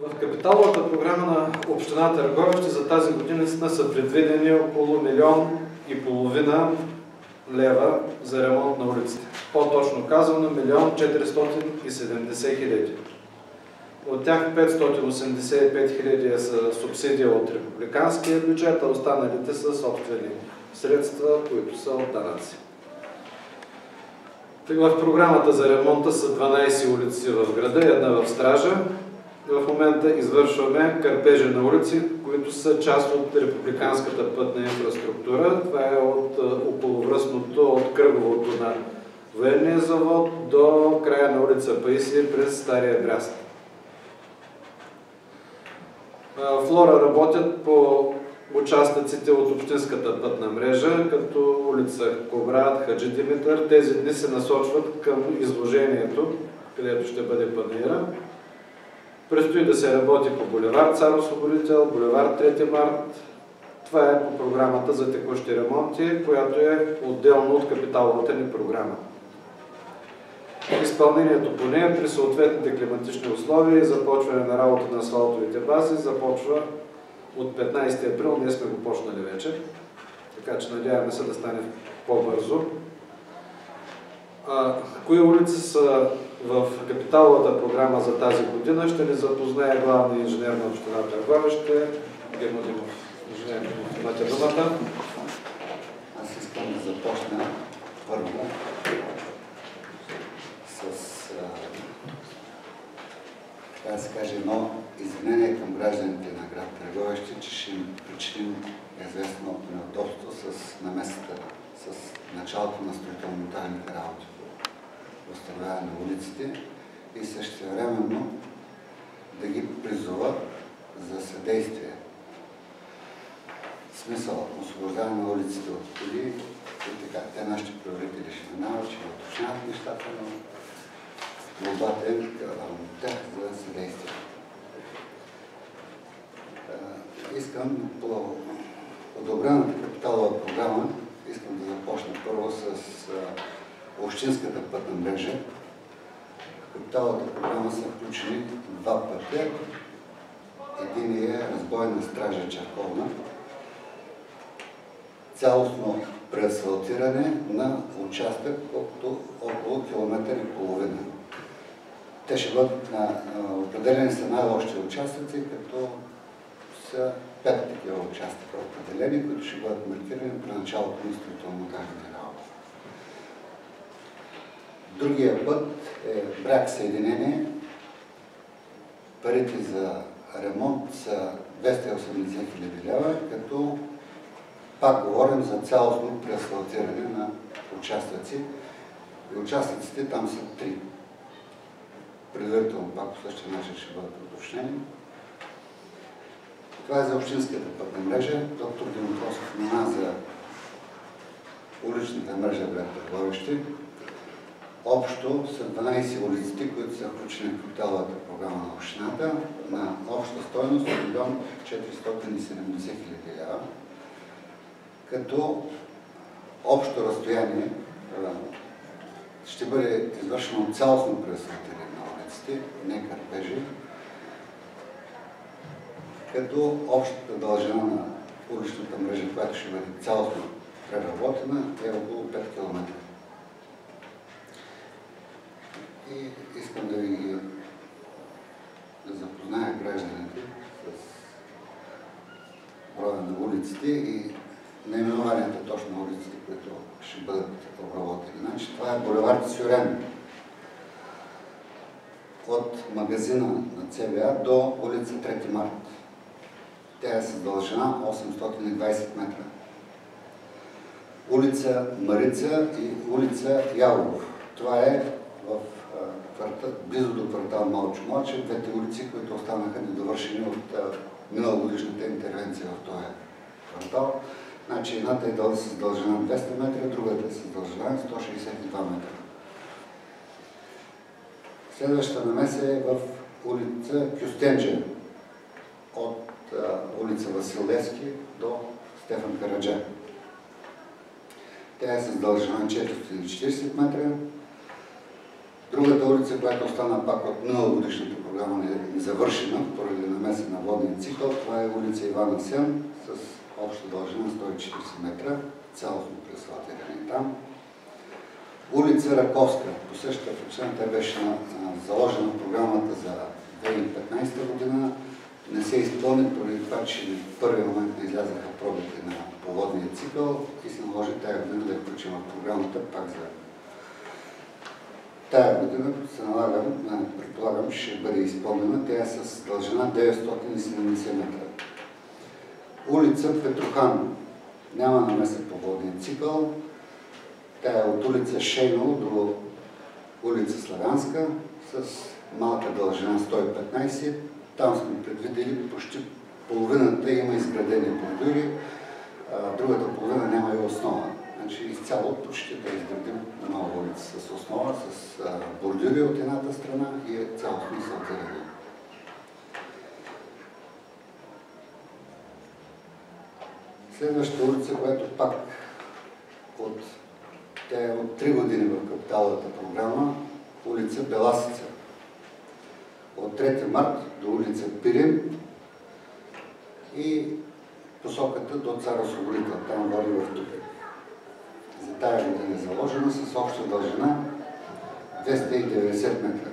В капиталовата програма на община Търговище за тази година са предвидени около 1,5 милиона лева за ремонт на улиците. По-точно казано 1 470 000. От тях 585 000 са субсидия от републиканския бюджет, а останалите са собствени средства, които са от данъци. В програмата за ремонта са 12 улици в града и една в Стража. В момента извършваме кърпежи на улици, които са част от републиканската пътна инфраструктура. Това е от околовръстното, от кръговото на военния завод до края на улица Паисия през Стария Бряст. Флора работят по участъците от общинската пътна мрежа, като улица Кобрат, Хаджи Димитър. Тези дни се насочват към изложението, където ще бъде панаира. Предстои да се работи по булевард Цар Освободител, булевард 3 март. Това е по програмата за текущи ремонти, която е отделно от капиталовата ни програма. Изпълнението по нея при съответните климатични условия и започване на работа на асфалтовите бази започва от 15 април. Ние сме го почнали вече, така че надяваме се да стане по-бързо. Кои улици са в капиталовата програма за тази година, ще ни запознае главният инженер на община Търговище, Гермо Димов. Инженер Димов, имате думата. Аз искам да започна първо с, така да се каже, едно извинение към гражданите на град Търговище, че ще им причиним известно неудобство с намесата, с началото на строително-монтажните работи по възстановяване на улиците и същевременно да ги призова за съдействие. Смисъл, освобождаване на улиците от коли и така. Те нашите приоритети ще минават, ще уточняват нещата, но молбата е към тях за съдействие. Искам по одобрената капиталова програма, искам да започна първо с общинската пътна мрежа. В капиталовата програма са включени два пътя. Един е разбойна Стража Черковна. Цялостно преасфалтиране на участък около километър и половина. Те ще бъдат определени са най-лошите участъци, като са 5 такива участъка определени, които ще бъдат маркирани при началото на строително-монтажните работи. Другия път е бряг съединение. Парите за ремонт са 280 000 лева, като пак говорим за цялостно преасфалтиране на участъци. И участъците там са 3. Предварително пак по същия начин ще бъдат уточнени. Това е за общинската пътна мрежа. Доктор Димитросов мина за уличната мрежа в град Търговище. Общо са 12 улиците, които са включени в капиталовата програма на общината на обща стойност 1 470 000 лева. Като общо разстояние ще бъде извършено цялостно преасфалтиране на улиците, не кърпежи, като общата дължина на уличната мрежа, която ще бъде цялостно преработена, е около 5 км. И искам да запозная гражданите с броя на улиците и наименованията точно на улиците, които ще бъдат обработени. Значи, това е булевард Сюрен. От магазина на ЦБА до улица 3 март. Тя е с дължина 820 метра. Улица Марица и улица Ялов. Това е близо до квартал Малчо Младши, двете улици, които останаха недовършени от миналогодишната интервенция в този квартал. Значи едната е с дължина 200 метра, другата е с дължина 162 метра. Следващата намеса е в улица Кюстенджа, от улица Васил Левски до Стефан Караджа. Тя е с дължина 440 метра. Другата улица, която остана пак от миналогодишната програма незавършена, поради намеса на водния цикъл, това е улица Иван Асен с обща дължина 140 метра, цялостно преасфалтиране там. Улица Раковска, по същата причина, тя беше заложена в програмата за 2015 година. Не се изпълни поради това, че в първи момент не излязаха пробите на поводния цикъл и се наложи тая година да я включим в програмата пак за тая година. Се налагам, предполагам, че ще бъде изпълнена. Тя е с дължина 970 метра. Улица Петрохан. Няма намеса по водния цикъл. Тя е от улица Шейно до улица Славянска с малка дължина 115. Там сме предвидели почти половината има изградени бордюри, другата половина няма и основа. Значи изцяло почти да изградим нова улица с основа, с бордюри от едната страна и цялостно асфалтиране. Следващата улица, която пак тя е от 3 години в капиталовата програма, улица Беласица. От 3 март до улица Пирин и посоката до Цар Освободител. Там води в тупик. За тая година е заложена с обща дължина 290 метра.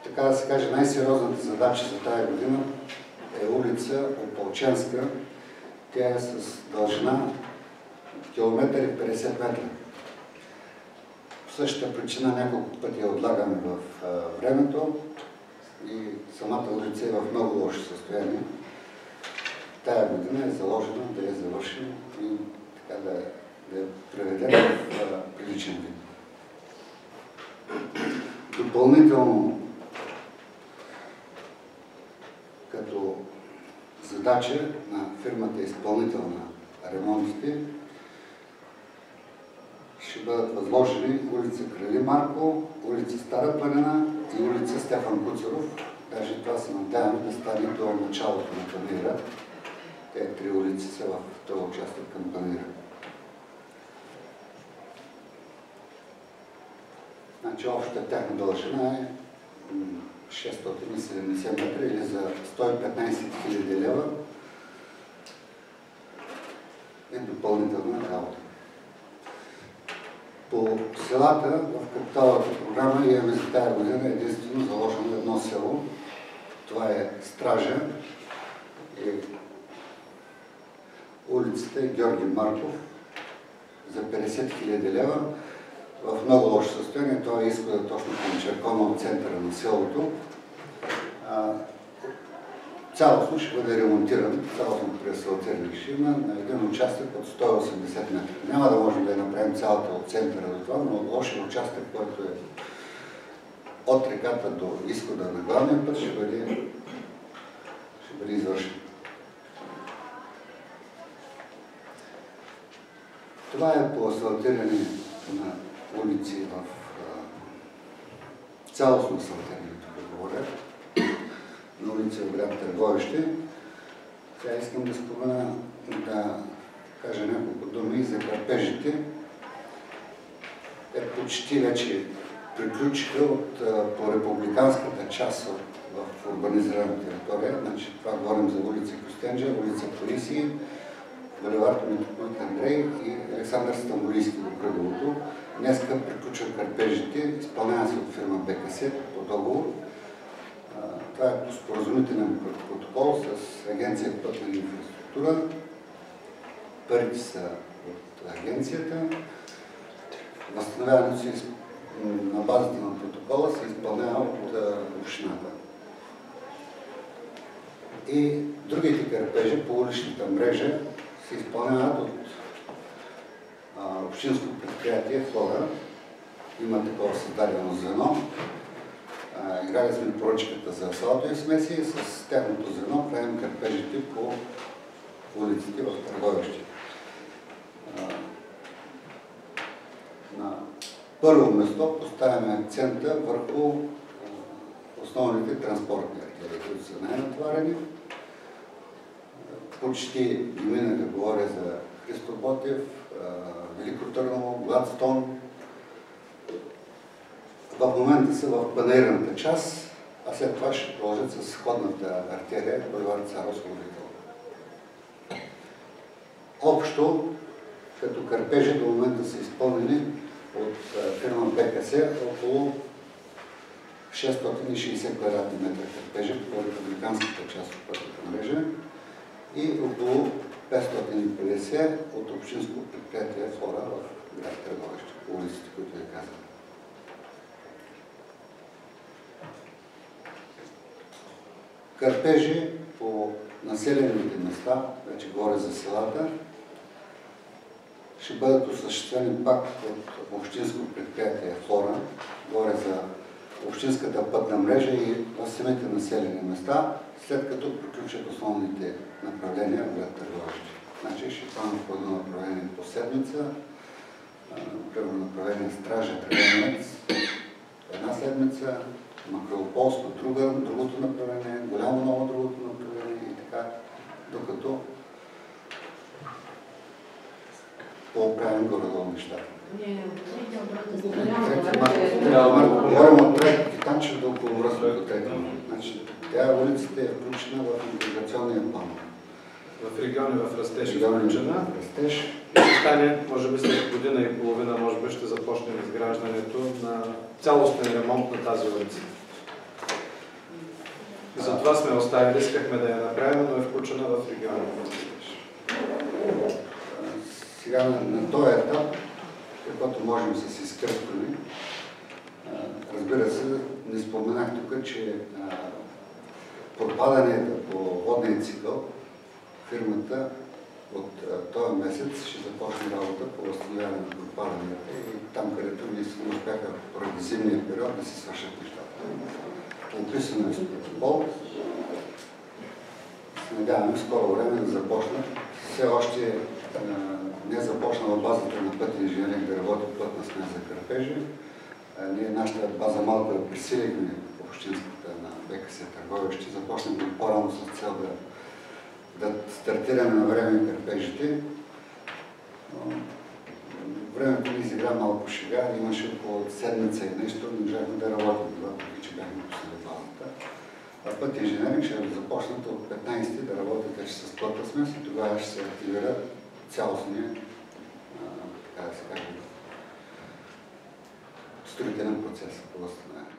Така да се каже, най-сериозната задача за тая година е улица Опалченска. Тя е с дължина километър и 50 метра. По същата причина няколко пъти я отлагаме в времето и самата улица е в много лошо състояние. Тая година е заложена да я завършим и така да я преведем в приличен вид. Допълнително като задача на фирмата изпълнител на ремонтите ще бъдат възложени улица Крали Марко, улица Стара планина и улица Стефан Куцаров. Даже това се надяваме да стане до началото на Панаира. Те 3 улици са в този участък към Панаира. Значи общата тяхна дължина е 670 метра или за 115 000 лева е допълнителна работа. По селата в капиталовата програма имаме за тази година единствено заложено едно село. Това е Стража и улицата е Георги Марков за 50 000 лева. В много лошо състояние. Това е изхода точно към Черкона от центъра на селото. Цялостно ще бъде ремонтиран, цялостно преасфалтиране ще има на един участък от 180 метра. Няма да можем да я направим цялата от центъра до това, но лошия участък, който е от реката до изхода на главния път, ще бъде извършен. Това е по асфалтиране на улици в цялостно асфалтиране, тук говоря, на улица в град Търговище. Сега искам да спомена, да кажа няколко думи за кърпежите. Те почти вече приключиха по републиканската част в урбанизирана територия. Значи, това говорим за улица Костенджа, улица Полисии, булевард Митрополит Андрей и Александър Стамбулийски до кръговото. Днеска приключва кърпежите, изпълнява се от фирма БКС по договор. Това е по споразумителен протокол с Агенция Пътна инфраструктура. Парите са от агенцията. Възстановяването на базата на протокола се изпълнява от общината. И другите кърпежи по уличната мрежа се изпълняват от общинско предприятие Флора. Има такова създадено звено. Играли сме поръчката за асфалтови смеси и с тяхното звено правим кърпежите по улиците в Търговище. На първо место поставяме акцента върху основните транспортни артерии, които са най-натварени. Почти минаха, говоря за Христо Ботев, Велико Търново, Гладстон. в момента са в панерната част, а след това ще продължат с сходната артерия, булевард Царовско Родител. Общо, като кърпежи до момента са изпълнени от фирма БКС около 660 квадратни метра кърпежи по републиканската част от пътната мрежа и около 550 от общинско предприятие Флора в град Търговище, по улиците, които ви казах. Кърпежи по населените места, вече горе за селата, ще бъдат осъществени пак от общинско предприятие Флора, горе за общинската пътна мрежа и в самите населени места, след като приключат основните направления в град Търговище. Значи ще имаме по едно направление по седмица, примерно направление Стража, Тревенец, една седмица, Макрополско, другото направление, Голямо Ново, другото направление и така, докато по-правим горе-долу нещата. Говорим от трети Китанчев до околовръстното трети. Значи, тя улицата е включена в интеграционния план. В региони в растеж е включена. Ще стане, може би след година и половина, може би ще започнем изграждането на цялостен ремонт на тази улица. И затова сме оставили, искахме да я направим, но е включена в региони в растеж. Сега на този етап, каквото можем с изкърпване, разбира се, не споменах тук, че пропаданията по водния цикъл, фирмата от този месец ще започне работа по възстановяване на пропаданията и там, където не успяха поради зимния период да се свършат нещата. Описано е с протокол. Надяваме скоро време да започнат. Все още не е започнала базата на пътен инженеринг да работи пътна смес за кърпежи. Ние нашата база малко да пресилихме общинската на БКС Търговище. Ще започнем по-рано с цел да стартираме на време кърпежите. Времето ни изигра малко шега. Имаше около седмица и нещо, не можахме да работим, въпреки че бяхме посреди базата. А път инженеринг ще започнат от 15-ти да работят вече с плътна смес и тогава ще се активира цялостния, така да се каже, строителен процес по възстановяване.